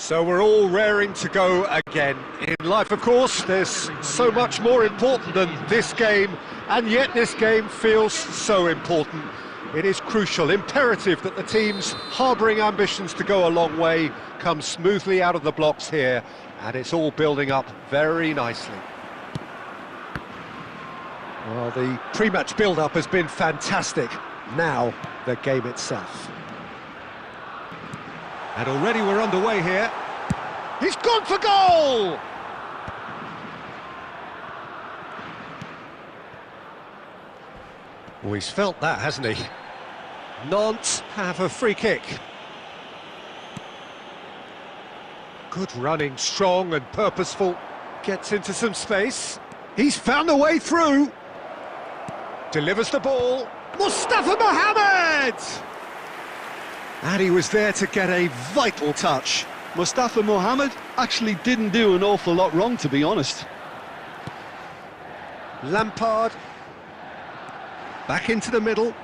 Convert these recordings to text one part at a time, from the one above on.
So we're all raring to go again. In life, of course, there's so much more important than this game, and yet this game feels so important. It is crucial, imperative that the teams harbouring ambitions to go a long way come smoothly out of the blocks here, and it's all building up very nicely. Well, the pre-match build-up has been fantastic. Now, the game itself. And already we're underway here. He's gone for goal! Oh, he's felt that, hasn't he? Nantes have a free kick. Good running, strong and purposeful. Gets into some space. He's found a way through. Delivers the ball. Mustafa Mohamed! And he was there to get a vital touch. Mustafa Mohamed actually didn't do an awful lot wrong, to be honest. Lampard. Back into the middle.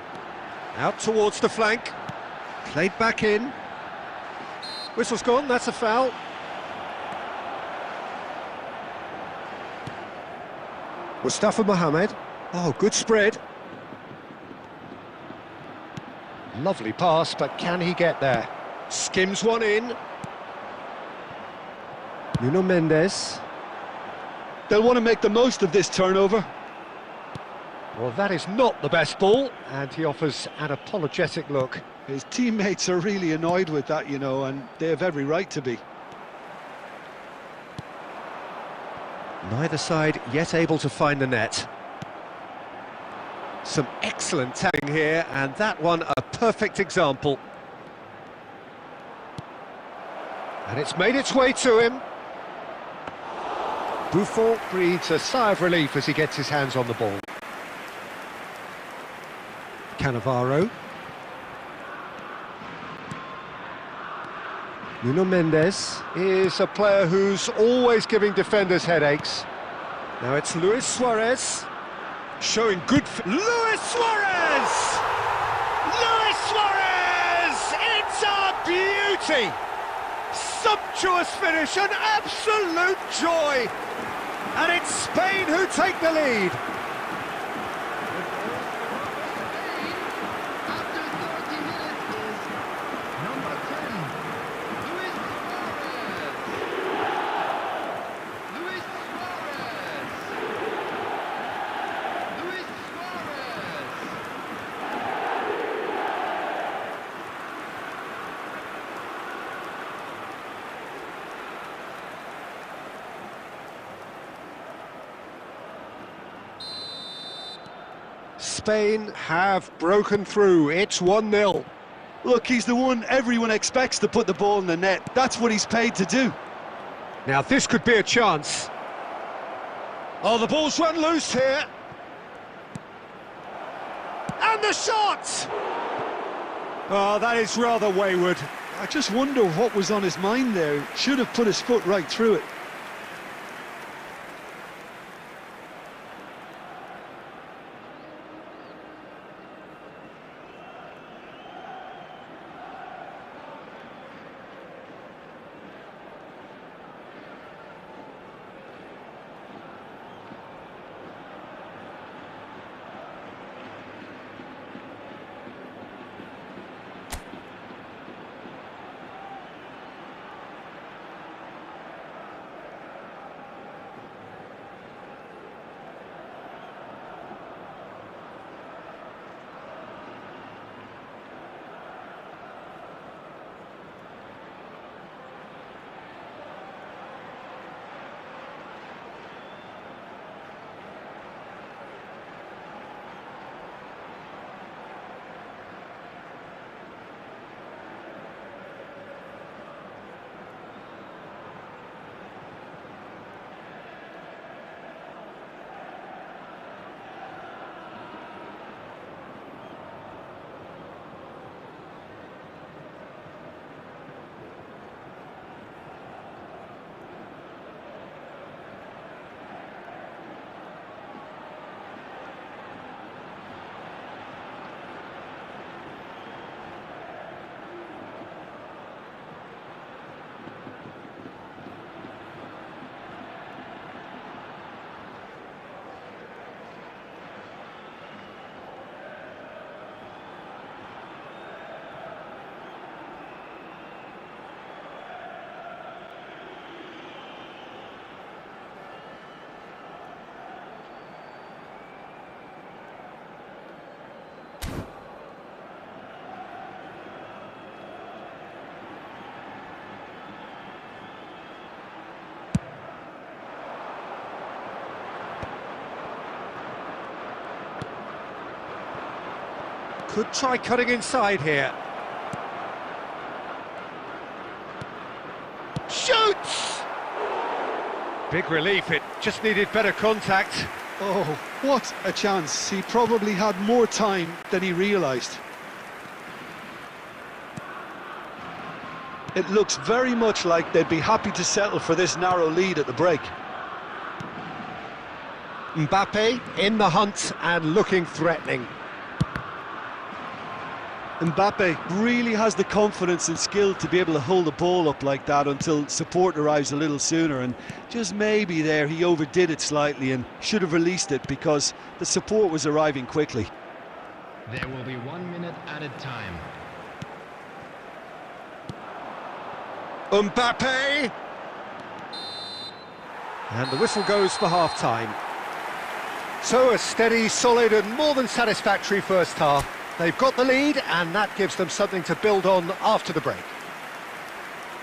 Out towards the flank. Played back in. Whistle's gone, that's a foul. Mustafa Mohamed. Oh, good spread. Lovely pass, but can he get there? Skims one in. Nuno Mendes. They'll want to make the most of this turnover. Well, that is not the best ball, and he offers an apologetic look. His teammates are really annoyed with that, you know, and they have every right to be. Neither side yet able to find the net. Some excellent tackling here, and that one a perfect example. And it's made its way to him. Buffon breathes a sigh of relief as he gets his hands on the ball. Cannavaro. Nuno Mendes is a player who's always giving defenders headaches. Now it's Luis Suarez. Showing good... Luis Suarez! Luis Suarez! It's a beauty! Sumptuous finish, an absolute joy! And it's Spain who take the lead. Spain have broken through. It's 1-0. Look, he's the one everyone expects to put the ball in the net. That's what he's paid to do. Now this could be a chance. Oh, the ball's run loose here. And the shot! Oh, that is rather wayward. I just wonder what was on his mind there. Should have put his foot right through it. Could try cutting inside here. Shoots! Big relief, it just needed better contact. Oh, what a chance. He probably had more time than he realised. It looks very much like they'd be happy to settle for this narrow lead at the break. Mbappe in the hunt and looking threatening. Mbappe really has the confidence and skill to be able to hold the ball up like that until support arrives a little sooner, and just maybe there he overdid it slightly and should have released it because the support was arriving quickly. There will be 1 minute added time. Mbappe! And the whistle goes for half-time. So a steady, solid and more than satisfactory first half. They've got the lead and that gives them something to build on after the break.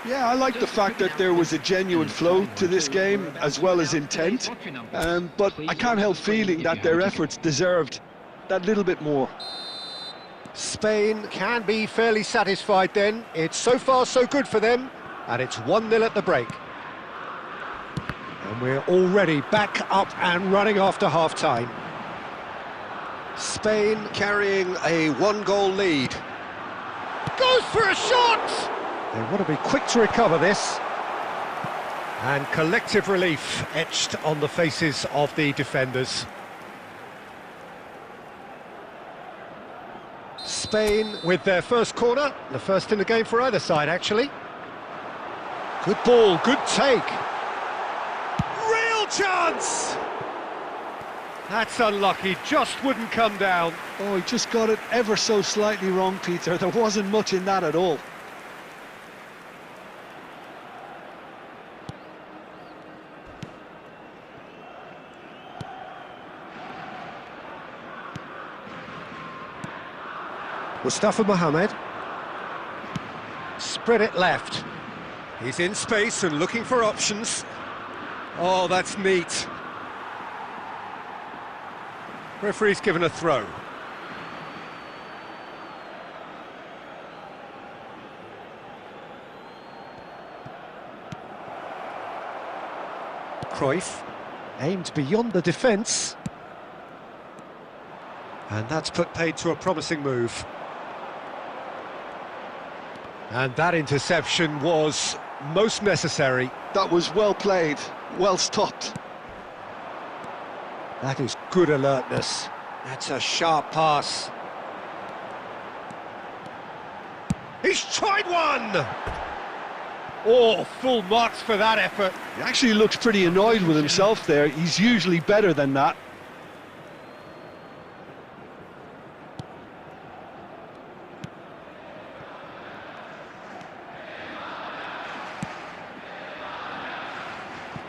Yeah, I like the fact that there was a genuine flow to this game as well as intent, but I can't help feeling that their efforts deserved that little bit more. Spain can be fairly satisfied then. It's so far so good for them, and it's 1-0 at the break. And we're already back up and running after half-time. Spain carrying a 1-goal lead. Goes for a shot! They want to be quick to recover this. And collective relief etched on the faces of the defenders. Spain with their first corner, the first in the game for either side actually. Good ball, good take. Real chance! That's unlucky, just wouldn't come down. Oh, he just got it ever so slightly wrong, Peter. There wasn't much in that at all. Mustafa Mohamed. Spread it left. He's in space and looking for options. Oh, that's neat. Referee's given a throw. Cruyff aimed beyond the defence. And that's put paid to a promising move. And that interception was most necessary. That was well played, well stopped. That is good alertness. That's a sharp pass. He's tried one! Oh, full marks for that effort. He actually looks pretty annoyed with himself there. He's usually better than that.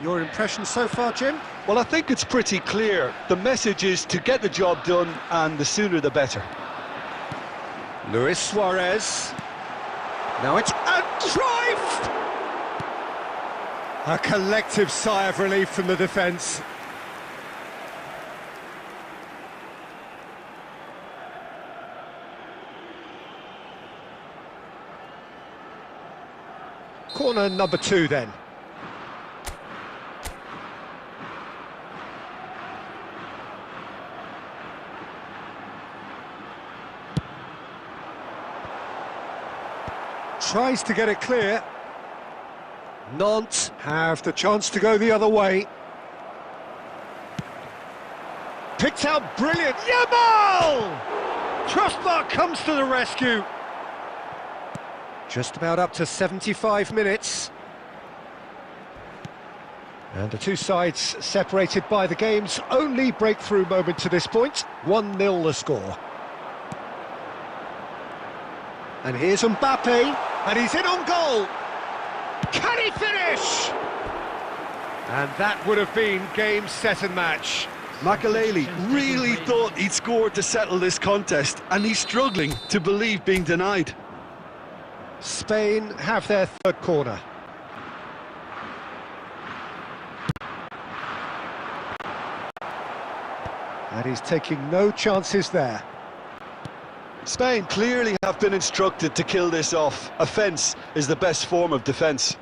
Your impression so far, Jim? Well, I think it's pretty clear. The message is to get the job done, and the sooner the better. Luis Suarez. Now it's... And Cruyff! A collective sigh of relief from the defence. Corner number 2 then. Tries to get it clear. Nantes have the chance to go the other way. Picked out brilliant. Yamal! Crossbar comes to the rescue. Just about up to 75 minutes. And the two sides separated by the game's only breakthrough moment to this point. 1-0 the score. And here's Mbappe, and he's in on goal. Can he finish? And that would have been game, set and match. Makelele really thought he'd scored to settle this contest, and he's struggling to believe being denied. Spain have their third corner. And he's taking no chances there. Spain clearly have been instructed to kill this off. Offence is the best form of defence.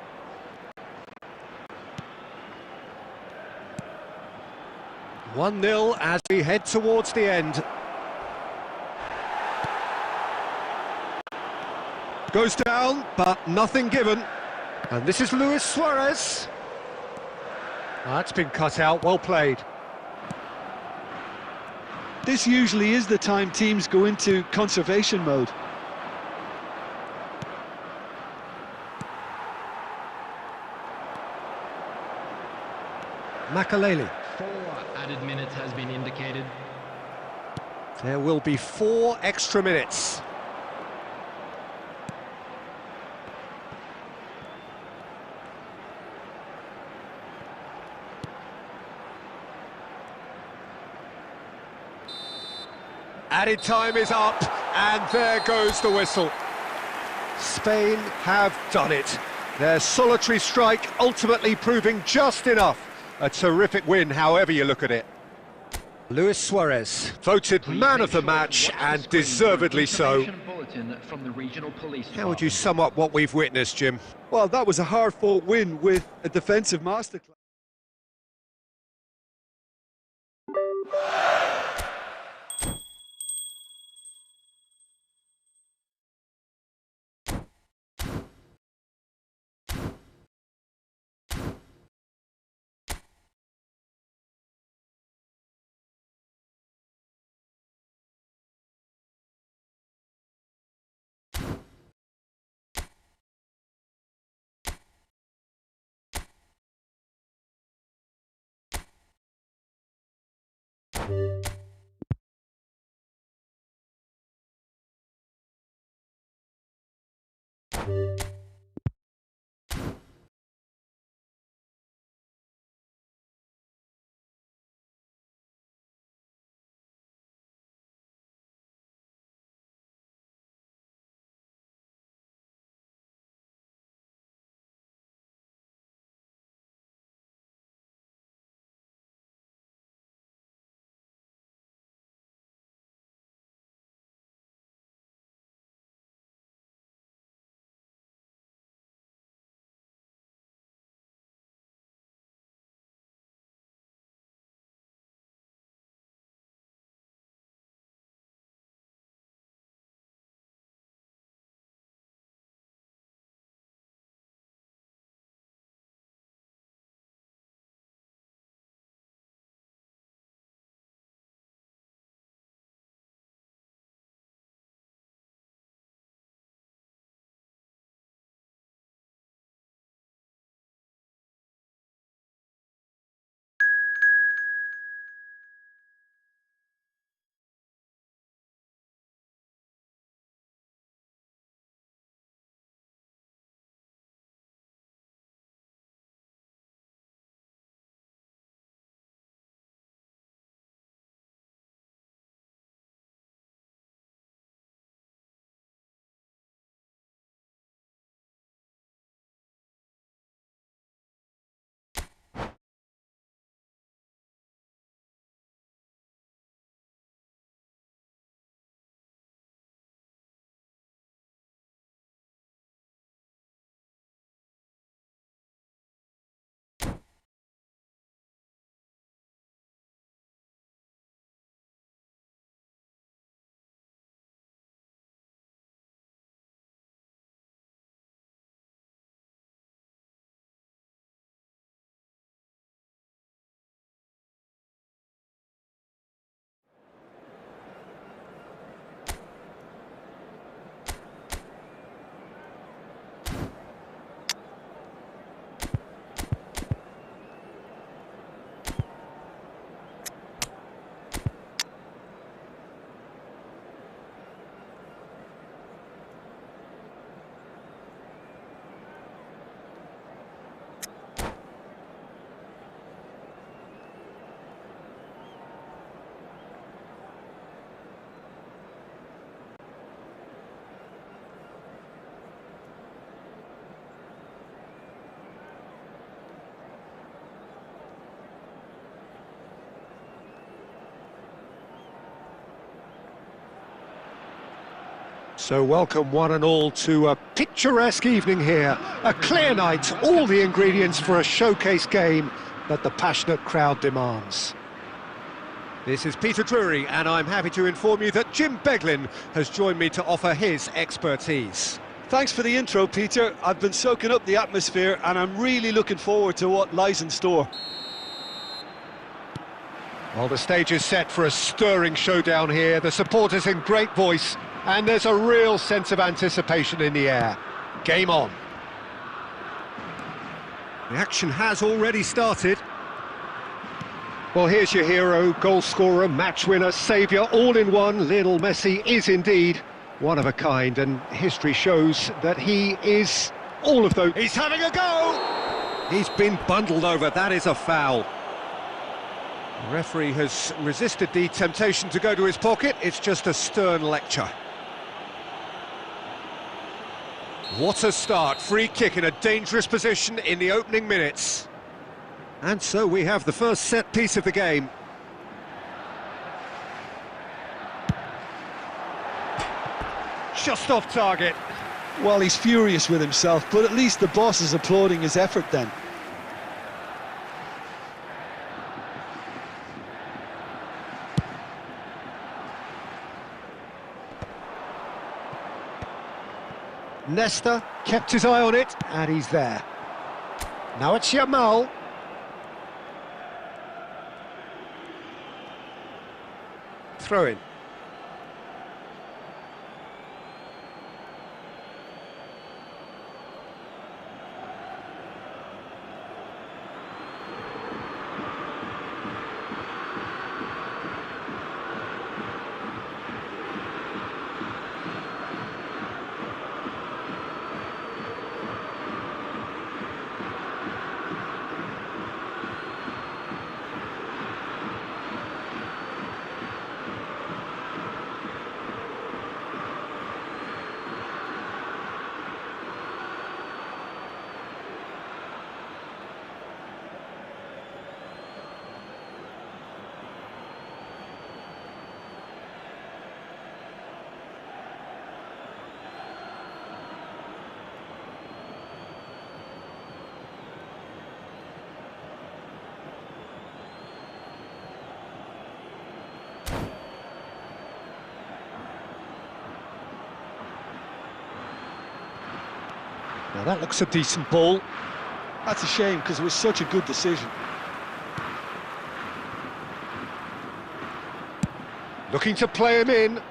One 0 as we head towards the end. Goes down, but nothing given. And this is Luis Suarez. That's been cut out, well played. This usually is the time teams go into conservation mode. Makaleli. 4 added minutes has been indicated. There will be 4 extra minutes. Added time is up, and there goes the whistle. Spain have done it. Their solitary strike ultimately proving just enough. A terrific win, however you look at it. Luis Suarez, voted man of the match, and deservedly so. How would you sum up what we've witnessed, Jim? Well, that was a hard-fought win with a defensive masterclass. So welcome one and all to a picturesque evening here. A clear night, all the ingredients for a showcase game that the passionate crowd demands. This is Peter Drury, and I'm happy to inform you that Jim Beglin has joined me to offer his expertise. Thanks for the intro, Peter. I've been soaking up the atmosphere and I'm really looking forward to what lies in store. Well, the stage is set for a stirring showdown here. The supporters in great voice, and there's a real sense of anticipation in the air. Game on. The action has already started. Well, here's your hero, goal scorer, match winner, saviour, all in one. Lionel Messi is indeed one of a kind, and history shows that he is all of those. He's having a go! He's been bundled over, that is a foul. The referee has resisted the temptation to go to his pocket. It's just a stern lecture. What a start, free kick in a dangerous position in the opening minutes. And so we have the first set piece of the game. Just off target. Well, he's furious with himself, but at least the boss is applauding his effort then. Nesta kept his eye on it, and he's there. Now it's Yamal. Throw in. Now that looks a decent ball. That's a shame because it was such a good decision. Looking to play him in.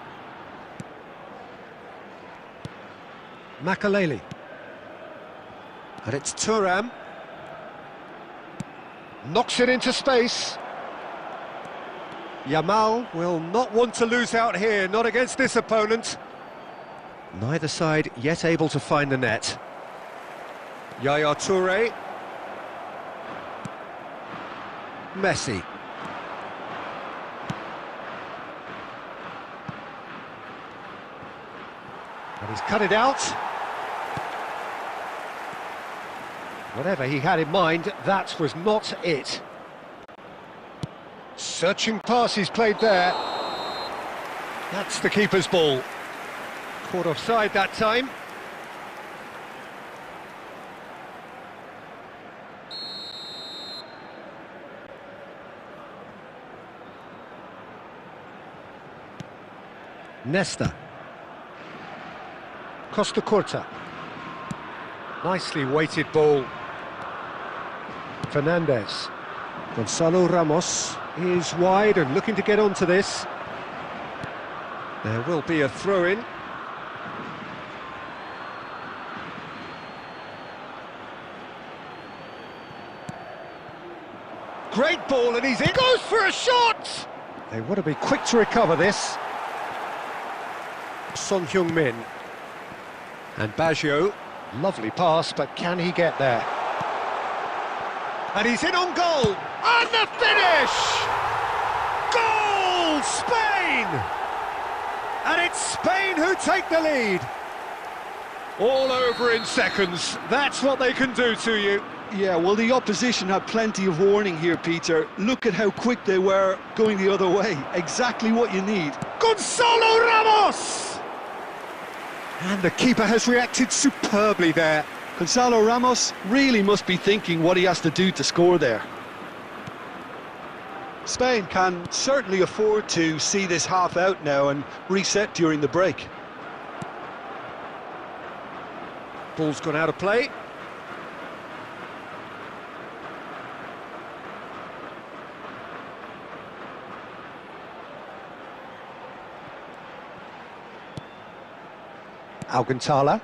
Makaleli. And it's Thuram. Knocks it into space. Yamal will not want to lose out here, not against this opponent. Neither side yet able to find the net. Yaya Toure. Messi. And he's cut it out. Whatever he had in mind, that was not it. Searching pass he's played there. That's the keeper's ball. Caught offside that time. Nesta. Costa Curta. Nicely weighted ball. Fernandez. Gonzalo Ramos is wide and looking to get onto this. There will be a throw-in. Great ball, and he's in. Goes for a shot! They want to be quick to recover this. Son Heung-min. And Baggio. Lovely pass, but can he get there? And he's in on goal! And the finish! Goal! Spain! And it's Spain who take the lead. All over in seconds. That's what they can do to you. Yeah, well, the opposition had plenty of warning here, Peter. Look at how quick they were going the other way. Exactly what you need. Gonzalo Ramos! And the keeper has reacted superbly there. Gonzalo Ramos really must be thinking what he has to do to score there. Spain can certainly afford to see this half out now and reset during the break. Ball's gone out of play. Alcantara.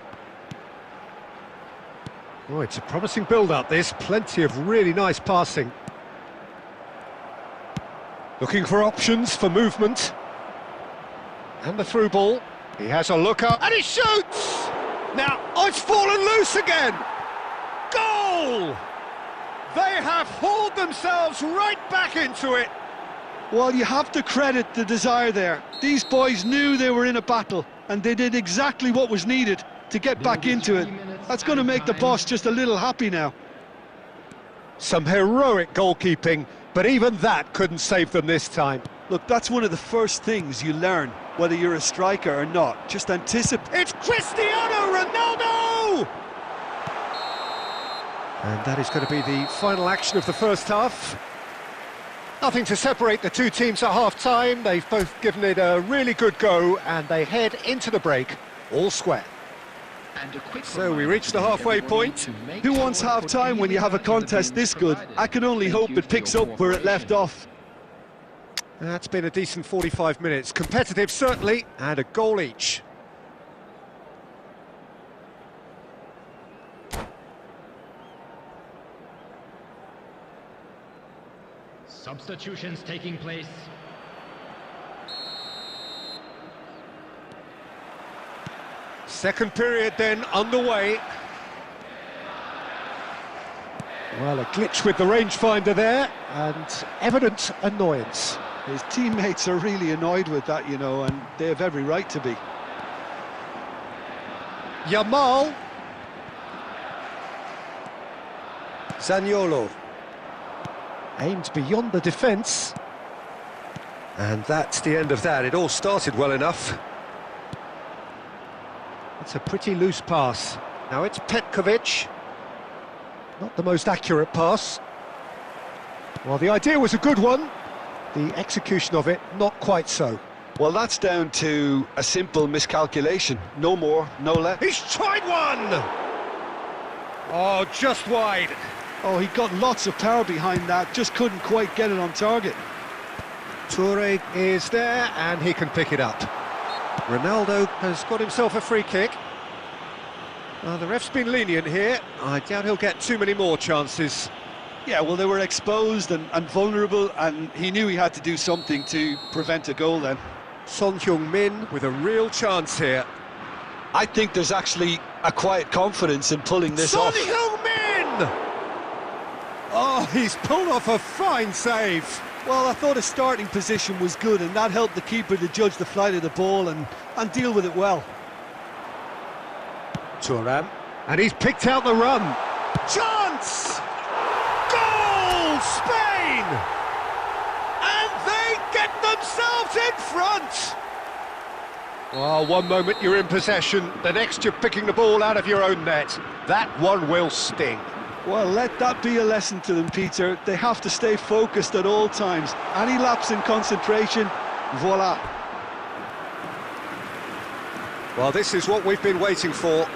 Oh, it's a promising build-up, this. Plenty of really nice passing. Looking for options for movement. And the through ball. He has a look up, and he shoots! Now, oh, it's fallen loose again! Goal! They have hauled themselves right back into it. Well, you have to credit the desire there. These boys knew they were in a battle, and they did exactly what was needed to get back into it. That's going to make the boss just a little happy now. Some heroic goalkeeping, but even that couldn't save them this time. Look, that's one of the first things you learn, whether you're a striker or not. Just anticipate. It's Cristiano Ronaldo! And that is going to be the final action of the first half. Nothing to separate the two teams at half-time. They've both given it a really good go, and they head into the break all square. So we reach the halfway point. Who wants half-time when you have a contest this good? I can only hope it picks up where it left off. That's been a decent 45 minutes. Competitive, certainly, and a goal each. Substitutions taking place. Second period then underway. Well, a glitch with the rangefinder there, and evident annoyance. His teammates are really annoyed with that, you know, and they have every right to be. Yamal. Zaniolo. Aimed beyond the defence. And that's the end of that. It all started well enough. It's a pretty loose pass. Now it's Petkovic. Not the most accurate pass. Well, the idea was a good one. The execution of it, not quite so. Well, that's down to a simple miscalculation. No more, no less. He's tried one! Oh, just wide. Oh, he got lots of power behind that, just couldn't quite get it on target. Toure is there, and he can pick it up. Ronaldo has got himself a free kick. The ref's been lenient here. I doubt he'll get too many more chances. Yeah, well, they were exposed and vulnerable, and he knew he had to do something to prevent a goal then. Son Heung-min with a real chance here. I think there's actually a quiet confidence in pulling this off. Son Heung-min! Oh, he's pulled off a fine save. Well, I thought his starting position was good, and that helped the keeper to judge the flight of the ball and deal with it well. Thuram, and he's picked out the run. Chance! Goal, Spain! And they get themselves in front! Well, one moment you're in possession, the next you're picking the ball out of your own net. That one will sting. Well, let that be a lesson to them, Peter. They have to stay focused at all times. Any lapse in concentration, voila. Well, this is what we've been waiting for.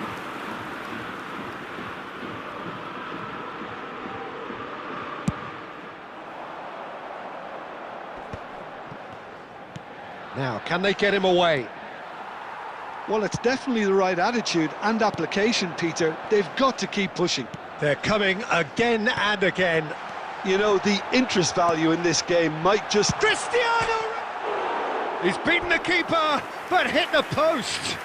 Now, can they get him away? Well, it's definitely the right attitude and application, Peter. They've got to keep pushing. They're coming again and again. You know, the interest value in this game might just... Cristiano! He's beaten the keeper, but hit the post.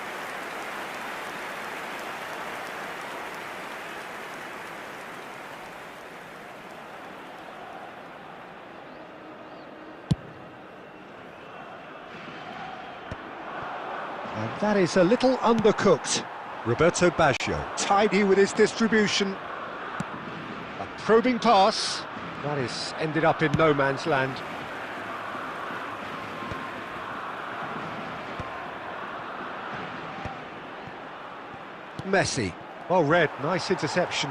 And that is a little undercooked. Roberto Baggio, tidy with his distribution. A probing pass. That is ended up in no man's land. Messi. Well read, nice interception.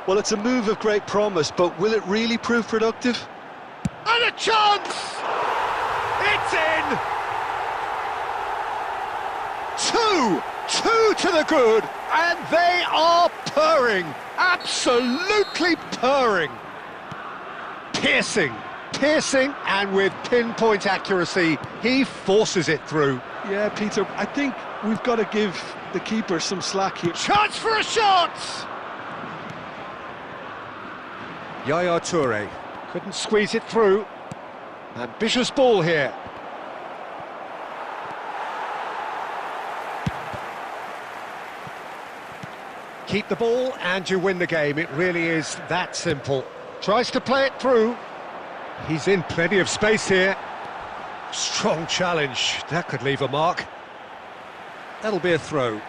Well, it's a move of great promise, but will it really prove productive? And a chance! It's in! Two to the good, and they are purring, absolutely purring. Piercing, and with pinpoint accuracy, he forces it through. Yeah, Peter, I think we've got to give the keeper some slack here. Chance for a shot! Yaya Toure couldn't squeeze it through. Ambitious ball here. Keep the ball and you win the game. It really is that simple. Tries to play it through. He's in plenty of space here. Strong challenge. That could leave a mark. That'll be a throw.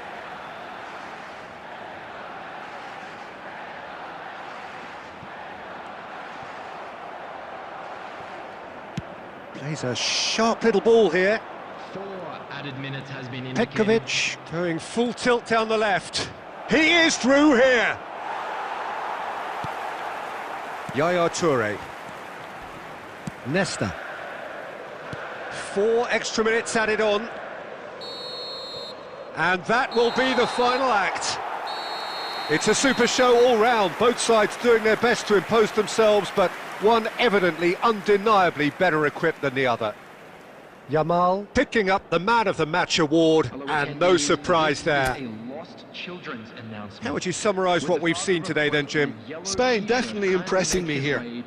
Plays a sharp little ball here. 4 added minutes has been indicated. Petkovic going full tilt down the left. He is through here. Yaya Toure. Nesta. 4 extra minutes added on. And that will be the final act. It's a super show all round, both sides doing their best to impose themselves, but one evidently, undeniably better equipped than the other. Yamal picking up the Man of the Match award, and no surprise there. How would you summarise what we've seen today then, Jim? Spain definitely impressing me here.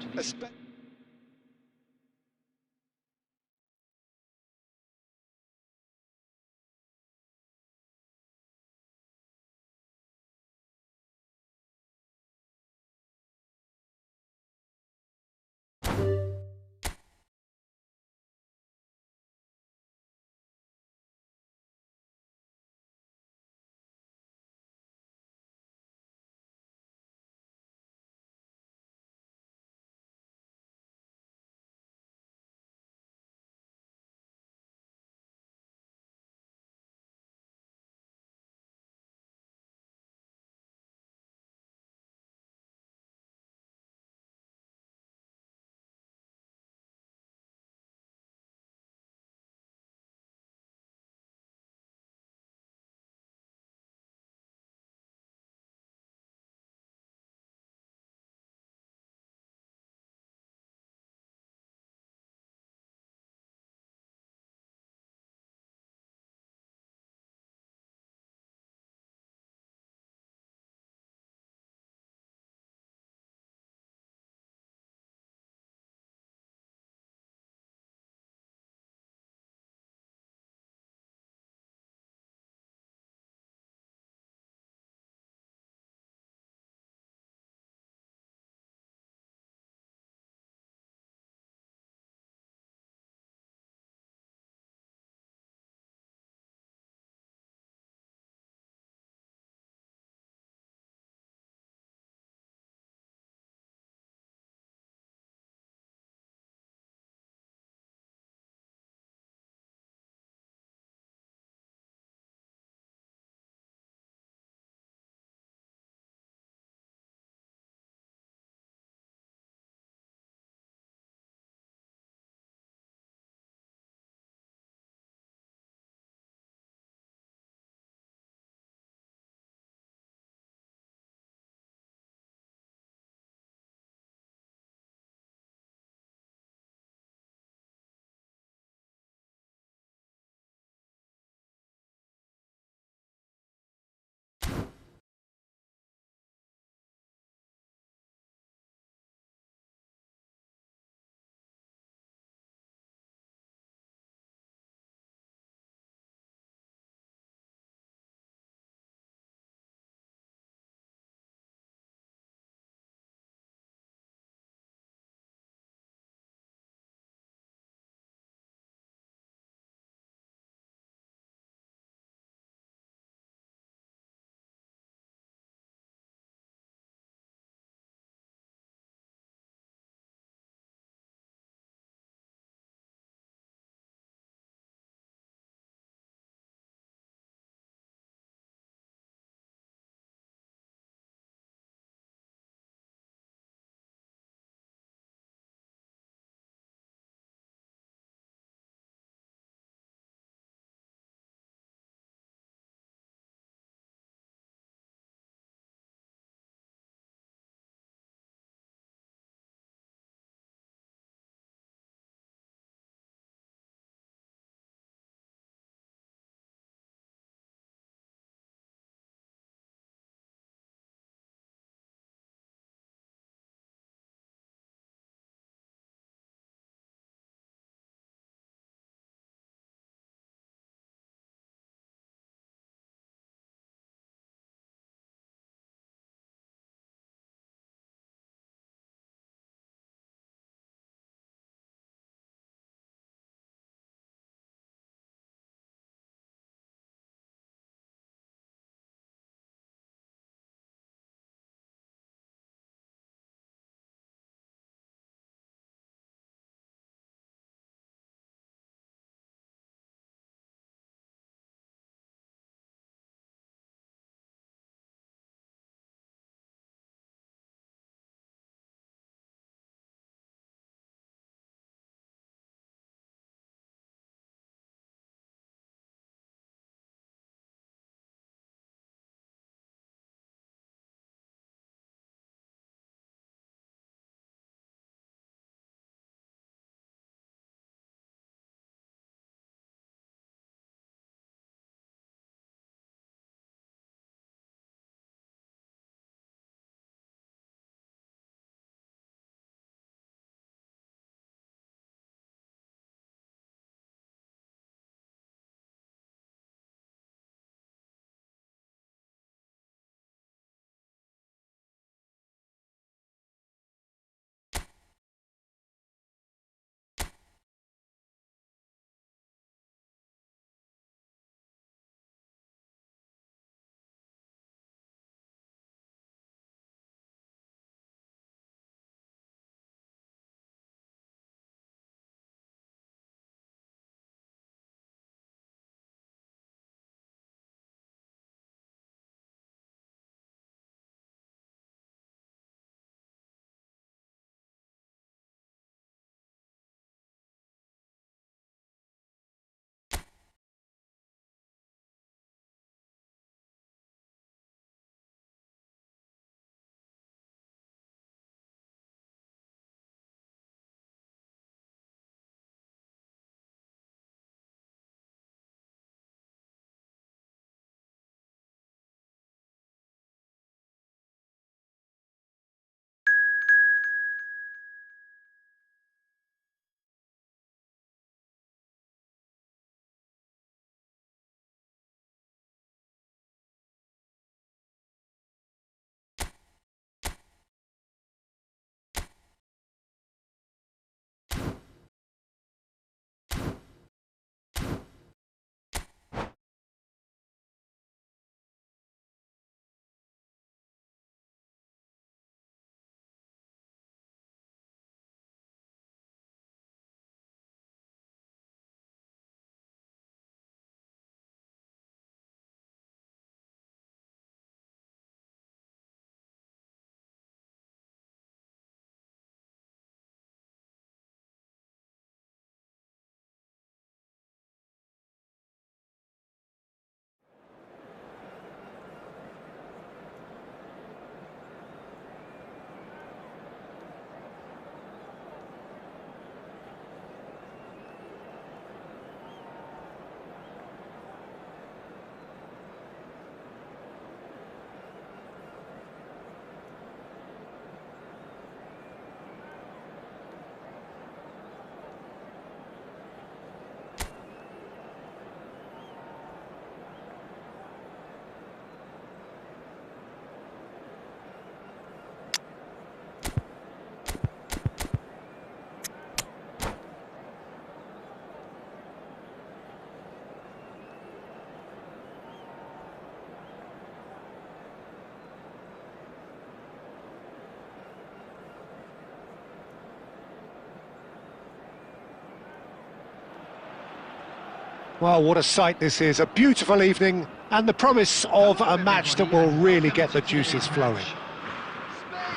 Well, what a sight this is, a beautiful evening, and the promise of a match that will really get the juices flowing.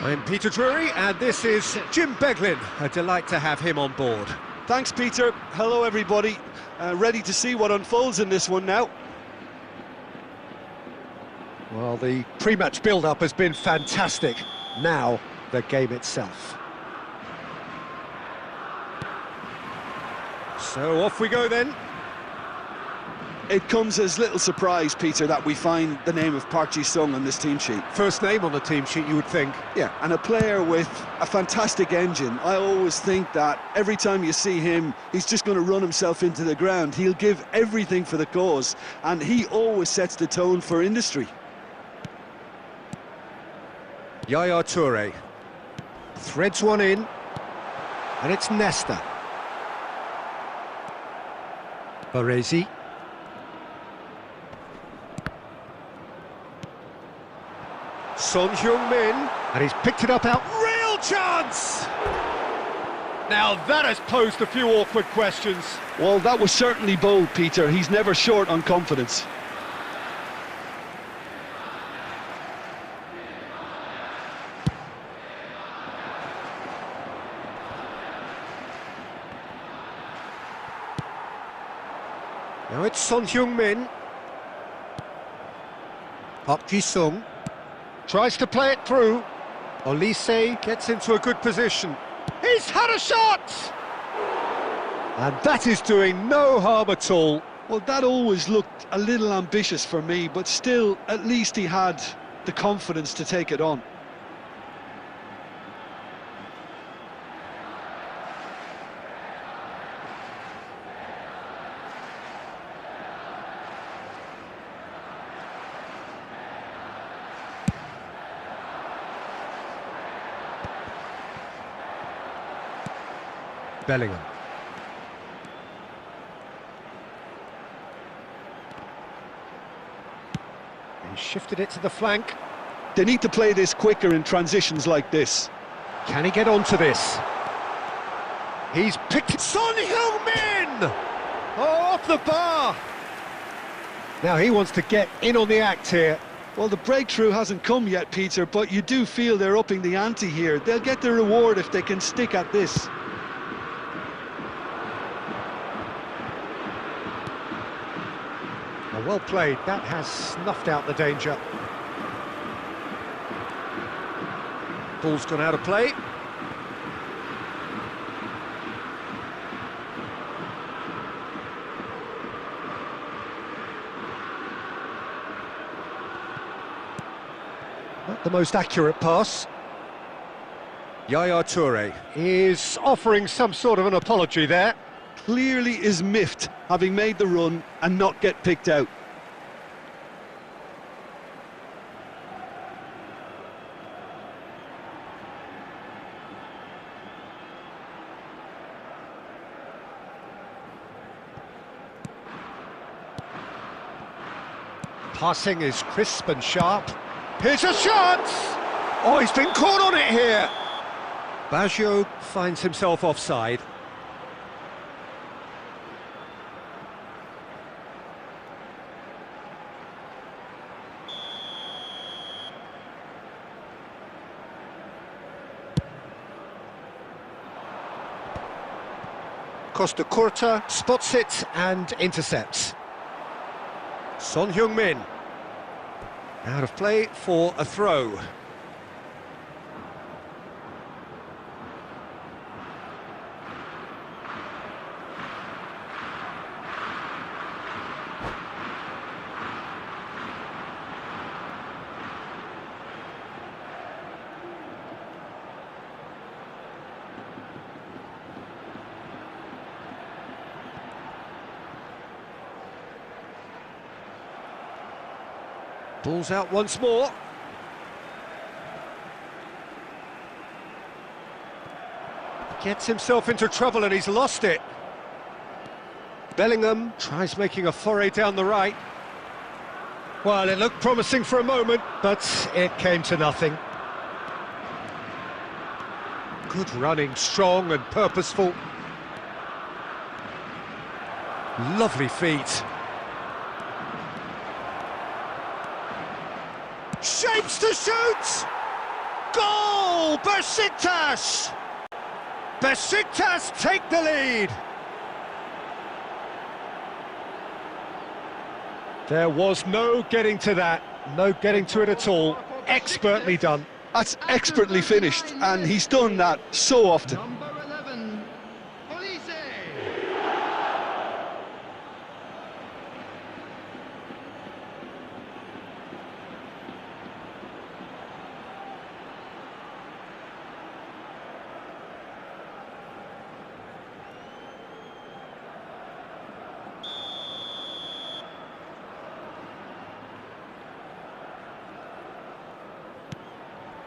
I'm Peter Drury, and this is Jim Beglin. A delight to have him on board. Thanks, Peter. Hello, everybody. Ready to see what unfolds in this one now. Well, the pre-match build-up has been fantastic. Now, the game itself. So off we go then. It comes as little surprise, Peter, that we find the name of Park Ji-sung on this team sheet. First name on the team sheet, you would think. Yeah, and a player with a fantastic engine. I always think that every time you see him, he's just going to run himself into the ground. He'll give everything for the cause, and he always sets the tone for industry. Yaya Toure threads one in, and it's Nesta. Baresi. Son Heung-min, and he's picked it up out. Real chance! Now that has posed a few awkward questions. Well, that was certainly bold, Peter. He's never short on confidence. Now it's Son Heung-min. Park Ji-sung tries to play it through. Olise gets into a good position. He's had a shot! And that is doing no harm at all. Well, that always looked a little ambitious for me, but still, at least he had the confidence to take it on. Bellingham. He shifted it to the flank. They need to play this quicker in transitions like this. Can he get onto this? He's picked it. Son Heung-min! Oh, off the bar! Now he wants to get in on the act here. Well, the breakthrough hasn't come yet, Peter, but you do feel they're upping the ante here. They'll get the reward if they can stick at this. Well played, that has snuffed out the danger. Ball's gone out of play. Not the most accurate pass. Yaya Toure is offering some sort of an apology there. Clearly is miffed, having made the run and not get picked out. Passing is crisp and sharp. Here's a shot! Oh, he's been caught on it here! Baggio finds himself offside. Costa Curta spots it and intercepts. Son Heung-min out of play for a throw. Ball's out once more. Gets himself into trouble and he's lost it. Bellingham tries making a foray down the right. Well, it looked promising for a moment, but it came to nothing. Good running, strong and purposeful. Lovely feet. Shapes to shoot! Goal! Besiktas! Besiktas take the lead! There was no getting to that, no getting to it at all. Expertly done. That's expertly finished, and he's done that so often. Number 11, Police.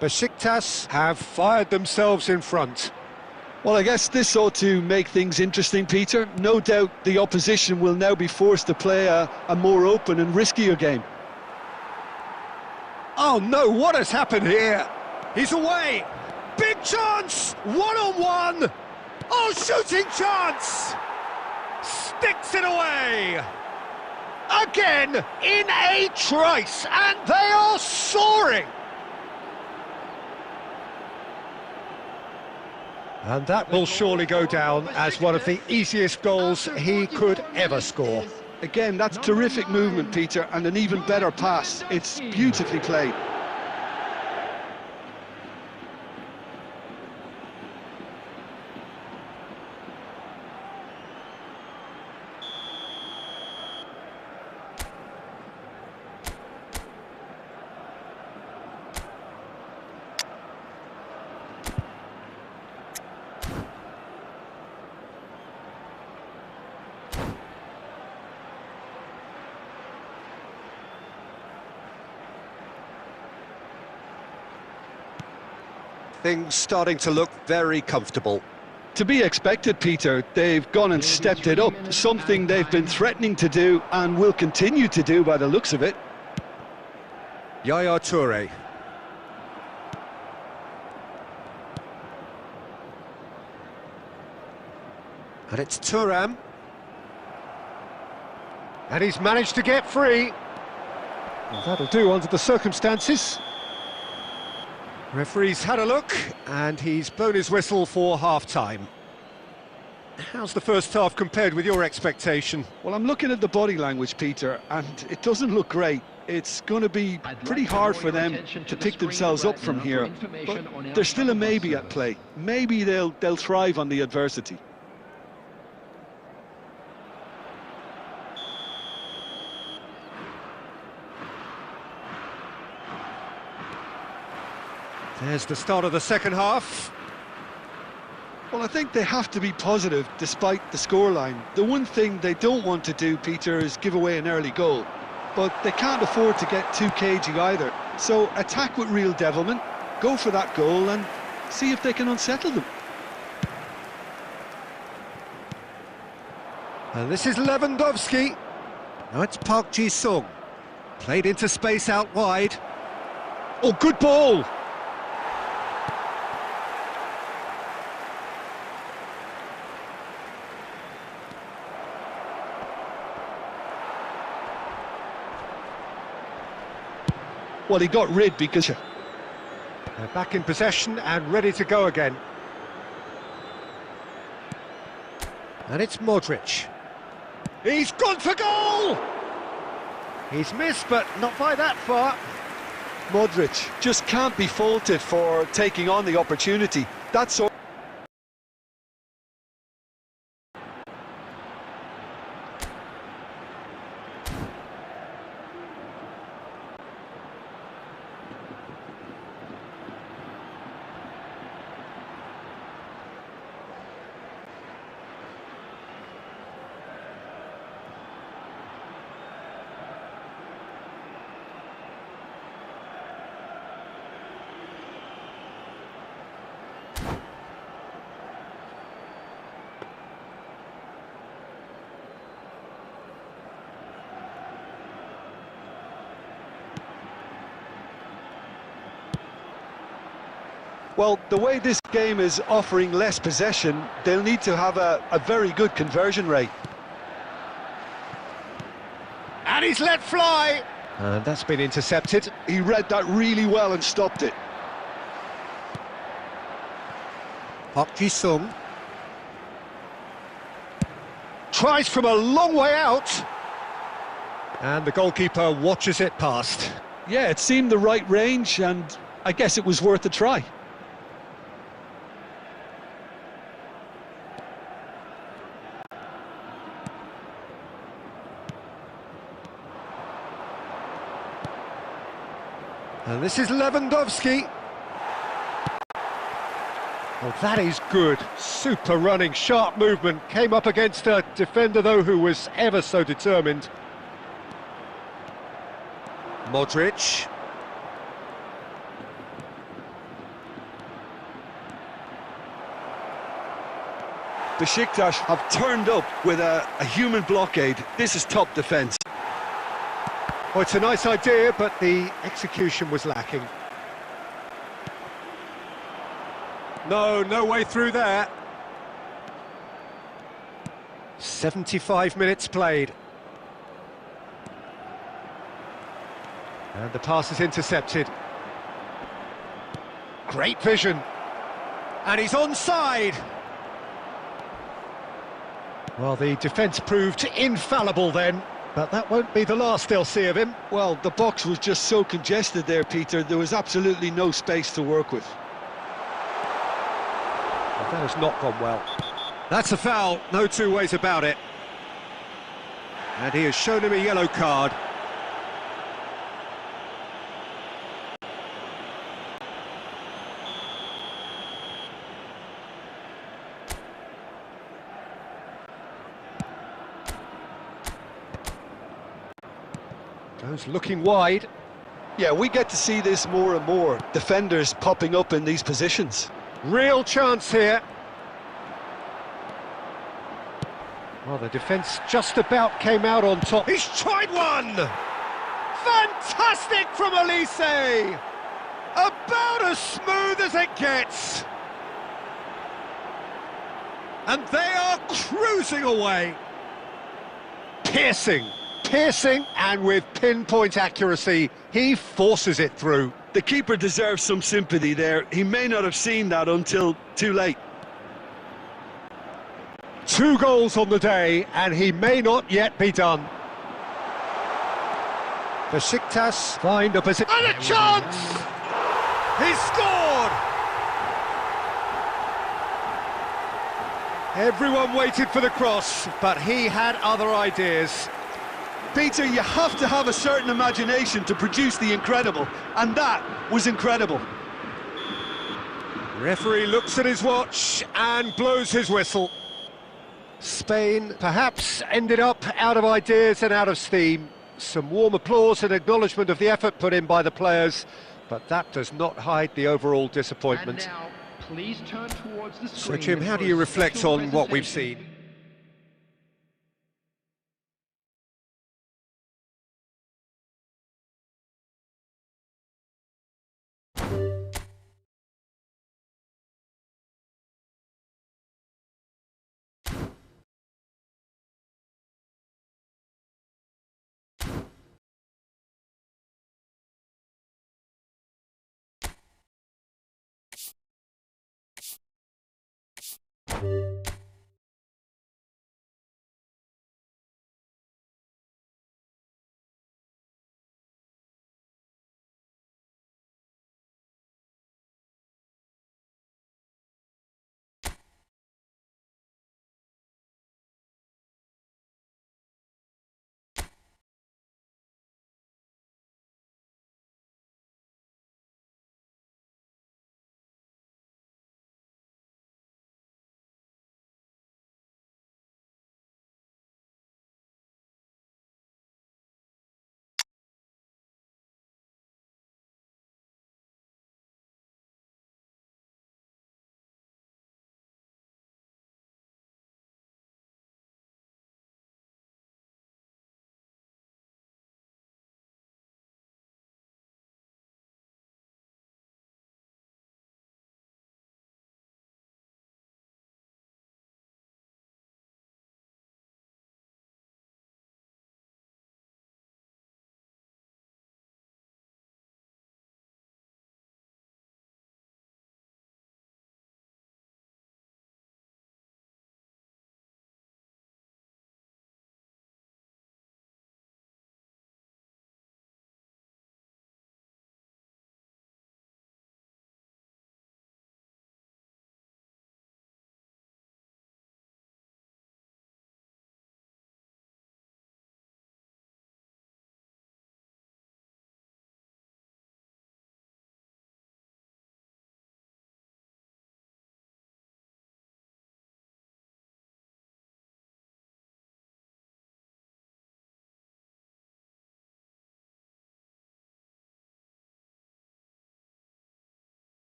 Besiktas have fired themselves in front. Well, I guess this ought to make things interesting, Peter. No doubt the opposition will now be forced to play a more open and riskier game. Oh no, what has happened here? He's away! Big chance! One-on-one! Oh, shooting chance! Sticks it away! Again, in a trice, and they are soaring! And that will surely go down as one of the easiest goals he could ever score. Again, that's terrific movement, Peter, and an even better pass. It's beautifully played. Things starting to look very comfortable. To be expected, Peter. They've gone and stepped it up, something they've been threatening to do and will continue to do by the looks of it. Yaya Toure. And it's Thuram. And he's managed to get free. Well, that'll do under the circumstances. Referee's had a look, and he's blown his whistle for half-time. How's the first half compared with your expectation? Well, I'm looking at the body language, Peter, and it doesn't look great. It's going to be pretty hard for them to pick themselves up from here, but there's still a maybe at play. Maybe they'll thrive on the adversity. There's the start of the second half. Well, I think they have to be positive despite the scoreline. The one thing they don't want to do, Peter, is give away an early goal. But they can't afford to get too cagey either. So attack with real devilment, go for that goal and see if they can unsettle them. And this is Lewandowski. Now it's Park Ji-sung. Played into space out wide. Oh, good ball! Well, he got rid because... They're back in possession and ready to go again. And it's Modric. He's gone for goal! He's missed, but not by that far. Modric just can't be faulted for taking on the opportunity. That's all. Well, the way this game is offering less possession, they'll need to have a very good conversion rate. he's let fly! And that's been intercepted. He read that really well and stopped it. Park Ji-sung. Tries from a long way out. And the goalkeeper watches it past. Yeah, it seemed the right range, and I guess it was worth a try. And this is Lewandowski. Oh, that is good. Super running, sharp movement. Came up against a defender, though, who was ever so determined. Modric. Besiktas have turned up with a human blockade. This is top defence. Oh, it's a nice idea, but the execution was lacking. No way through there. 75 minutes played. And the pass is intercepted. Great vision. And he's onside. Well, the defence proved infallible then, but that won't be the last they'll see of him. Well, the box was just so congested there, Peter. There was absolutely no space to work with. Well, that has not gone well. That's a foul, no two ways about it. And he has shown him a yellow card. Goes looking wide. Yeah, we get to see this more and more. Defenders popping up in these positions. Real chance here. Well, the defence just about came out on top. He's tried one! Fantastic from Elise! About as smooth as it gets. And they are cruising away. Piercing, and with pinpoint accuracy, he forces it through. The keeper deserves some sympathy there. He may not have seen that until too late. 2 goals on the day, and he may not yet be done. Besiktas find a position. And a chance! He scored! Everyone waited for the cross, but he had other ideas. Peter, you have to have a certain imagination to produce the incredible, and that was incredible. Referee looks at his watch and blows his whistle. Spain perhaps ended up out of ideas and out of steam. Some warm applause and acknowledgement of the effort put in by the players, but that does not hide the overall disappointment. And now, please turn towards the So, screen Jim, how do for you a reflect special on what we've presentation. seen?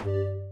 you.